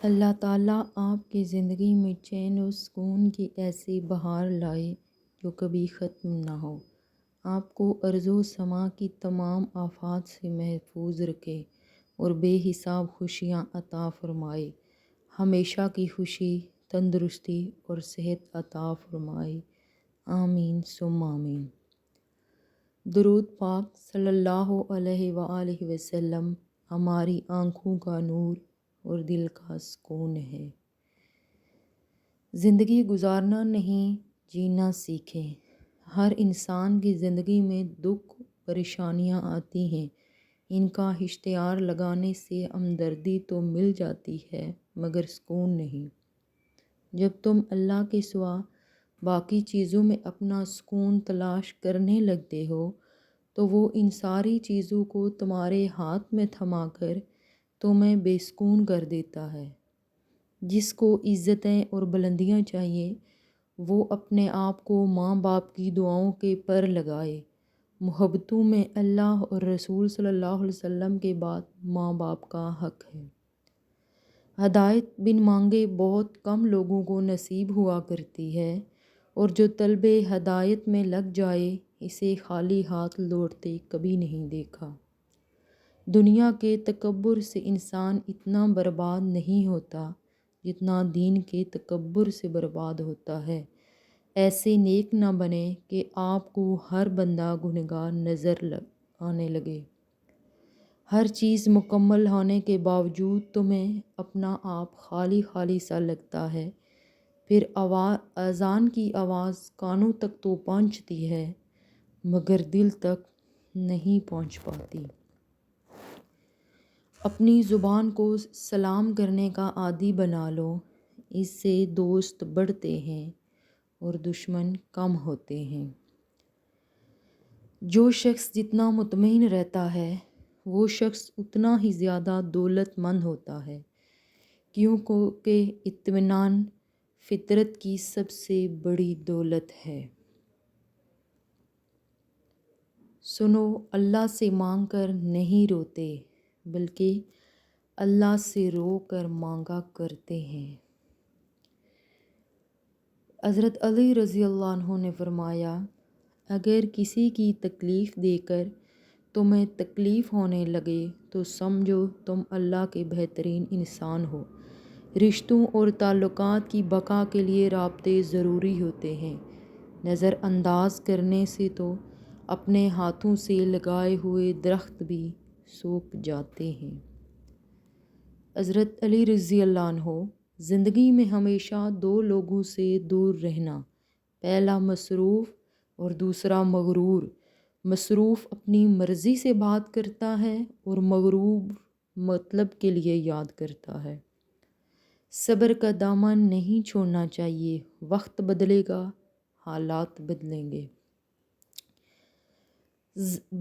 اللہ تعالیٰ آپ کی زندگی میں چین و سکون کی ایسی بہار لائے جو کبھی ختم نہ ہو۔ آپ کو ارض و سما کی تمام آفات سے محفوظ رکھے اور بے حساب خوشیاں عطا فرمائے۔ ہمیشہ کی خوشی، تندرستی اور صحت عطا فرمائے۔ آمین ثم آمین۔ درود پاک صلی اللہ علیہ وآلہ وسلم ہماری آنکھوں کا نور اور دل کا سکون ہے۔ زندگی گزارنا نہیں، جینا سیکھیں۔ ہر انسان کی زندگی میں دکھ پریشانیاں آتی ہیں، ان کا اشتہار لگانے سے ہمدردی تو مل جاتی ہے مگر سکون نہیں۔ جب تم اللہ کے سوا باقی چیزوں میں اپنا سکون تلاش کرنے لگتے ہو تو وہ ان ساری چیزوں کو تمہارے ہاتھ میں تھما کر تمہیں بے سکون کر دیتا ہے۔ جس کو عزتیں اور بلندیاں چاہیے وہ اپنے آپ کو ماں باپ کی دعاؤں کے پر لگائے۔ محبتوں میں اللہ اور رسول صلی اللہ علیہ وسلم کے بعد ماں باپ کا حق ہے۔ ہدایت بن مانگے بہت کم لوگوں کو نصیب ہوا کرتی ہے، اور جو طلب ہدایت میں لگ جائے اسے خالی ہاتھ لوٹتے کبھی نہیں دیکھا۔ دنیا کے تکبر سے انسان اتنا برباد نہیں ہوتا جتنا دین کے تکبر سے برباد ہوتا ہے۔ ایسے نیک نہ بنے کہ آپ کو ہر بندہ گنہگار نظر آنے لگے۔ ہر چیز مکمل ہونے کے باوجود تمہیں اپنا آپ خالی خالی سا لگتا ہے۔ پھر اذان کی آواز کانوں تک تو پہنچتی ہے مگر دل تک نہیں پہنچ پاتی۔ اپنی زبان کو سلام کرنے کا عادی بنا لو، اس سے دوست بڑھتے ہیں اور دشمن کم ہوتے ہیں۔ جو شخص جتنا مطمئن رہتا ہے وہ شخص اتنا ہی زیادہ دولت مند ہوتا ہے، کیونکہ اطمینان فطرت کی سب سے بڑی دولت ہے۔ سنو، اللہ سے مانگ کر نہیں روتے بلکہ اللہ سے رو کر مانگا کرتے ہیں۔ حضرت علی رضی اللہ عنہ نے فرمایا، اگر کسی کی تکلیف دے کر تمہیں تکلیف ہونے لگے تو سمجھو تم اللہ کے بہترین انسان ہو۔ رشتوں اور تعلقات کی بقا کے لیے رابطے ضروری ہوتے ہیں، نظر انداز کرنے سے تو اپنے ہاتھوں سے لگائے ہوئے درخت بھی سوکھ جاتے ہیں۔ حضرت علی رضی اللہ عنہ، زندگی میں ہمیشہ دو لوگوں سے دور رہنا، پہلا مصروف اور دوسرا مغرور۔ مصروف اپنی مرضی سے بات کرتا ہے اور مغرور مطلب کے لیے یاد کرتا ہے۔ صبر کا دامن نہیں چھوڑنا چاہیے، وقت بدلے گا، حالات بدلیں گے۔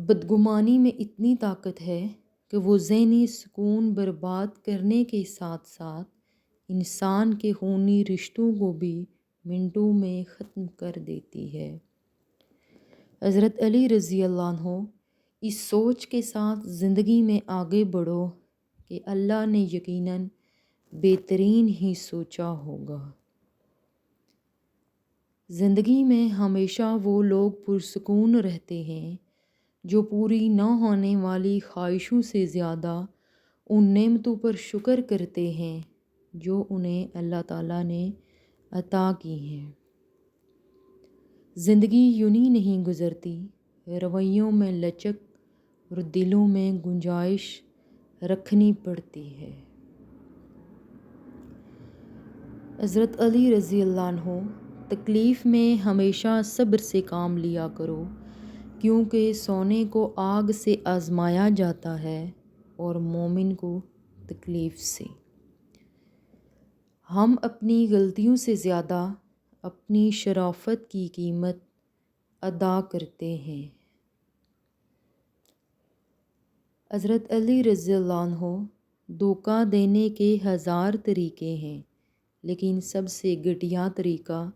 بدگمانی میں اتنی طاقت ہے کہ وہ ذہنی سکون برباد کرنے کے ساتھ ساتھ انسان کے خونی رشتوں کو بھی منٹوں میں ختم کر دیتی ہے۔ حضرت علی رضی اللہ عنہ، اس سوچ کے ساتھ زندگی میں آگے بڑھو کہ اللہ نے یقیناً بہترین ہی سوچا ہوگا۔ زندگی میں ہمیشہ وہ لوگ پرسکون رہتے ہیں جو پوری نہ ہونے والی خواہشوں سے زیادہ ان نعمتوں پر شکر کرتے ہیں جو انہیں اللہ تعالیٰ نے عطا کی ہیں۔ زندگی یونہی نہیں گزرتی، رویوں میں لچک اور دلوں میں گنجائش رکھنی پڑتی ہے۔ حضرت علی رضی اللہ عنہ، تکلیف میں ہمیشہ صبر سے کام لیا کرو، کیونکہ سونے کو آگ سے آزمایا جاتا ہے اور مومن کو تکلیف سے۔ ہم اپنی غلطیوں سے زیادہ اپنی شرافت کی قیمت ادا کرتے ہیں۔ حضرت علی رضی اللہ عنہ، دھوکہ دینے کے ہزار طریقے ہیں لیکن سب سے گھٹیا طریقہ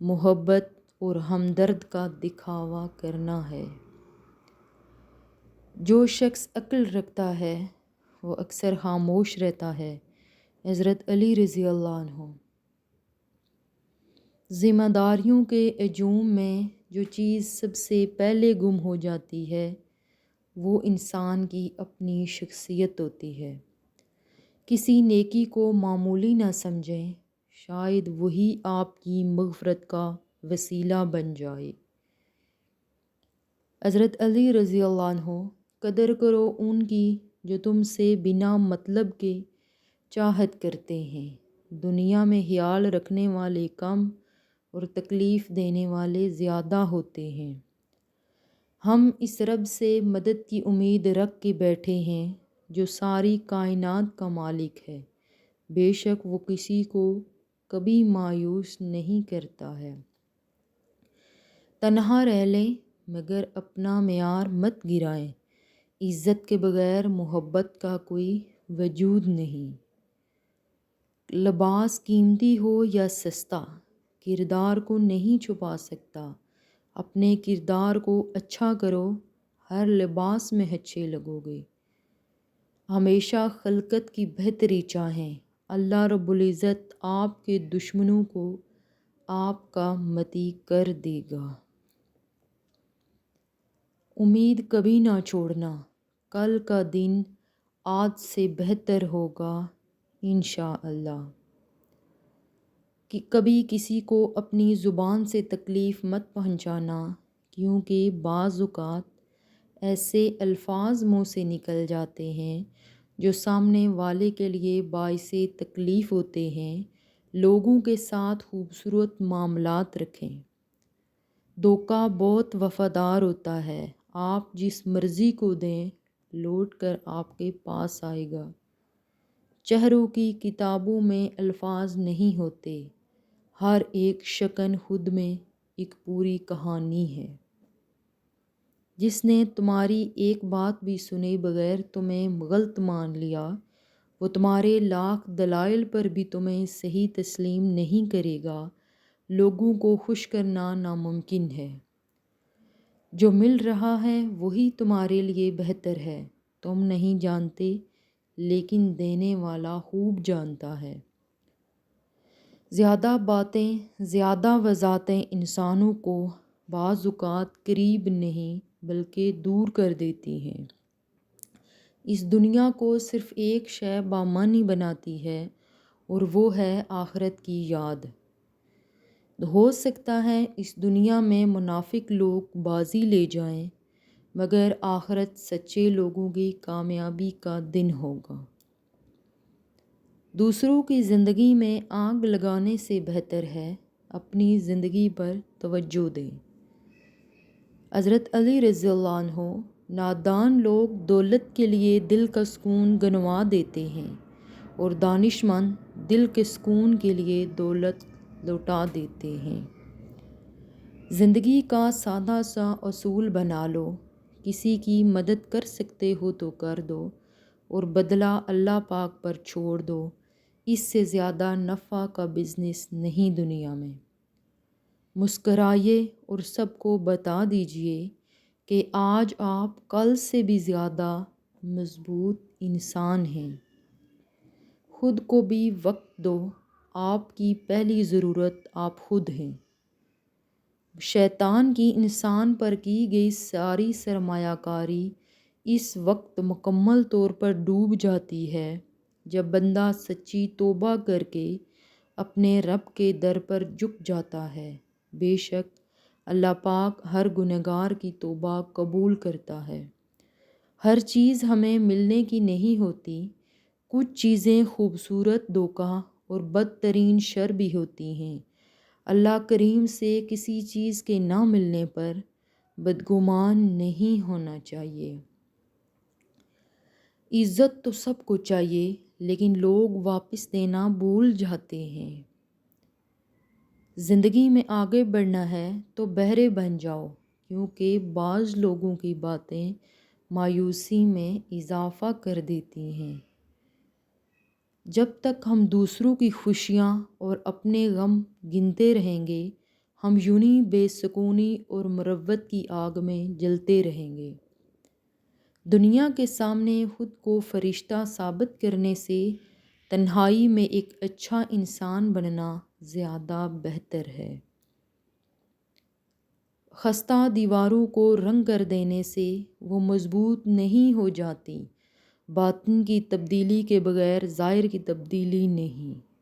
محبت اور ہمدرد کا دکھاوا کرنا ہے۔ جو شخص عقل رکھتا ہے وہ اکثر خاموش رہتا ہے، حضرت علی رضی اللہ عنہ۔ ذمہ داریوں کے ہجوم میں جو چیز سب سے پہلے گم ہو جاتی ہے وہ انسان کی اپنی شخصیت ہوتی ہے۔ کسی نیکی کو معمولی نہ سمجھیں، شاید وہی آپ کی مغفرت کا وسیلہ بن جائے۔ حضرت علی رضی اللہ عنہ۔ قدر کرو ان کی جو تم سے بنا مطلب کے چاہت کرتے ہیں۔ دنیا میں خیال رکھنے والے کم اور تکلیف دینے والے زیادہ ہوتے ہیں۔ ہم اس رب سے مدد کی امید رکھ کے بیٹھے ہیں جو ساری کائنات کا مالک ہے، بے شک وہ کسی کو کبھی مایوس نہیں کرتا ہے۔ تنہا رہ لیں مگر اپنا معیار مت گرائیں، عزت کے بغیر محبت کا کوئی وجود نہیں۔ لباس قیمتی ہو یا سستا کردار کو نہیں چھپا سکتا۔ اپنے کردار کو اچھا کرو، ہر لباس میں اچھے لگو گے۔ ہمیشہ خلقت کی بہتری چاہیں، اللہ رب العزت آپ کے دشمنوں کو آپ کا متی کر دے گا۔ امید کبھی نہ چھوڑنا، کل کا دن آج سے بہتر ہوگا انشاءاللہ۔ کہ کبھی کسی کو اپنی زبان سے تکلیف مت پہنچانا، کیونکہ بعض اوقات ایسے الفاظ منہ سے نکل جاتے ہیں جو سامنے والے کے لیے باعث تکلیف ہوتے ہیں۔ لوگوں کے ساتھ خوبصورت معاملات رکھیں۔ دھوکہ بہت وفادار ہوتا ہے، آپ جس مرضی کو دیں لوٹ کر آپ کے پاس آئے گا۔ چہروں کی کتابوں میں الفاظ نہیں ہوتے، ہر ایک شکن خود میں ایک پوری کہانی ہے۔ جس نے تمہاری ایک بات بھی سنے بغیر تمہیں غلط مان لیا، وہ تمہارے لاکھ دلائل پر بھی تمہیں صحیح تسلیم نہیں کرے گا۔ لوگوں کو خوش کرنا ناممکن ہے۔ جو مل رہا ہے وہی تمہارے لیے بہتر ہے، تم نہیں جانتے لیکن دینے والا خوب جانتا ہے۔ زیادہ باتیں، زیادہ وضاحتیں انسانوں کو بعض اوقات قریب نہیں بلکہ دور کر دیتی ہیں۔ اس دنیا کو صرف ایک شے بامعنی بناتی ہے اور وہ ہے آخرت کی یاد۔ ہو سکتا ہے اس دنیا میں منافق لوگ بازی لے جائیں، مگر آخرت سچے لوگوں کی کامیابی کا دن ہوگا۔ دوسروں کی زندگی میں آگ لگانے سے بہتر ہے اپنی زندگی پر توجہ دیں۔ حضرت علی رضی اللہ عنہ۔ نادان لوگ دولت کے لیے دل کا سکون گنوا دیتے ہیں اور دانشمند دل کے سکون کے لیے دولت لوٹا دیتے ہیں۔ زندگی کا سادہ سا اصول بنا لو، کسی کی مدد کر سکتے ہو تو کر دو اور بدلہ اللہ پاک پر چھوڑ دو۔ اس سے زیادہ نفع کا بزنس نہیں دنیا میں۔ مسکرائیے اور سب کو بتا دیجئے کہ آج آپ کل سے بھی زیادہ مضبوط انسان ہیں۔ خود کو بھی وقت دو، آپ کی پہلی ضرورت آپ خود ہیں۔ شیطان کی انسان پر کی گئی ساری سرمایہ کاری اس وقت مکمل طور پر ڈوب جاتی ہے جب بندہ سچی توبہ کر کے اپنے رب کے در پر جھک جاتا ہے۔ بے شک اللہ پاک ہر گنہگار کی توبہ قبول کرتا ہے۔ ہر چیز ہمیں ملنے کی نہیں ہوتی، کچھ چیزیں خوبصورت دھوکہ اور بدترین شر بھی ہوتی ہیں۔ اللہ کریم سے کسی چیز کے نہ ملنے پر بدگمان نہیں ہونا چاہیے۔ عزت تو سب کو چاہیے لیکن لوگ واپس دینا بھول جاتے ہیں۔ زندگی میں آگے بڑھنا ہے تو بہرے بن جاؤ، کیونکہ بعض لوگوں کی باتیں مایوسی میں اضافہ کر دیتی ہیں۔ جب تک ہم دوسروں کی خوشیاں اور اپنے غم گنتے رہیں گے، ہم یونہی بے سکونی اور مروت کی آگ میں جلتے رہیں گے۔ دنیا کے سامنے خود کو فرشتہ ثابت کرنے سے تنہائی میں ایک اچھا انسان بننا زیادہ بہتر ہے۔ خستہ دیواروں کو رنگ کر دینے سے وہ مضبوط نہیں ہو جاتی۔ باطن کی تبدیلی کے بغیر ظاہر کی تبدیلی نہیں۔